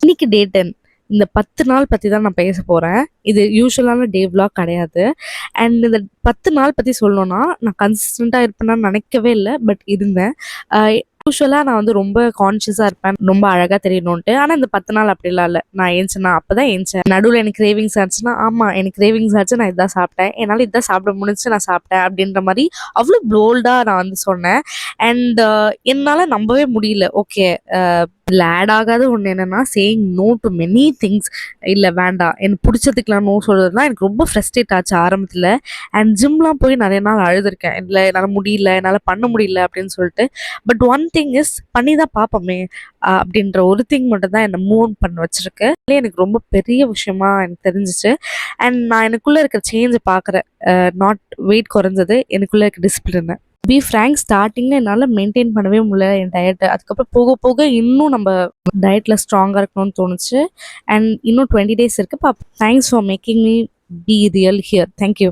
இன்னைக்கு டே 10. இந்த 10 நாள் பத்தி தான் நான் பேச போறேன். இது யூசுவலான டே விலாக் கிடையாது. அண்ட் இந்த 10 நாள் பத்தி சொல்லணும்னா, நான் கன்சிஸ்டன்ட்டா இருப்பேனான்னு நினைக்கவே இல்ல. பட் இருந்தேன். அ யூசுவலா நான் வந்து ரொம்ப கான்ஷியஸா இருப்பேன். ரொம்ப அழகா தெரியணுன்ட்டு. ஆனா இந்த 10 நாள் அப்படிலாம் இல்ல. நான் ஏந்திச்சேனா அப்பதான் ஏந்திச்சேன். நடுவுல எனக்கு கிரேவிங்ஸ் ஆச்சுன்னா, ஆமா எனக்கு கிரேவிங்ஸ் ஆச்சு நான் இதான் சாப்பிட்டேன். என்னால இதான் சாப்பிட முடிஞ்சுச்சு நான் சாப்பிட்டேன். அப்படின்ற மாரி அவ்ளோ போல்டா நான் வந்து சொன்னேன். அண்ட் என்னால நம்பவே முடியல. ஓகே. இதுல ஆட் ஆகாத ஒண்ணு என்னன்னா, saying no to many things. இல்ல வேண்டாம். எனக்கு புடிச்சதுக்குலாம் நோ சொல்றதுலாம் எனக்கு ரொம்ப ஃப்ரஸ்ட்ரேட் ஆச்சு ஆரம்பத்துல. அண்ட் ஜிம்லாம் போய் நெறைய நாள் அழுதுருக்கேன். இல்ல என்னால முடியல, என்னால பண்ண முடியல அப்படின்னு சொல்லிட்டு. பட் ஒன் திங் இஸ் பண்ணி தான் பார்ப்போமே! அப்படின்ற ஒரு திங் மட்டும் தான் என்ன மூவ் பண்ண வச்சிருக்கு. இதுலயே எனக்கு ரொம்ப பெரிய விஷயமா எனக்கு தெரிஞ்சுச்சு. அண்ட் நான் எனக்குள்ள இருக்கிற சேஞ்ச பார்க்குறேன். நாட் வெயிட் குறைஞ்சது. எனக்குள்ள இருக்க டிசிப்ளின். பி ஃப்ராங்க் ஸ்டார்ட்டிங்ல என்னால மெயின்டெயின் பண்ணவே முடியல என் டயட்ட. அதுக்கப்புறம் போக போக இன்னும் நம்ம டயட்ல ஸ்ட்ராங்கா இருக்கணும்னு தோணுச்சு. அண்ட் இன்னும் 20 டேஸ் இருக்கு. Thanks for making me be real here. Thank you.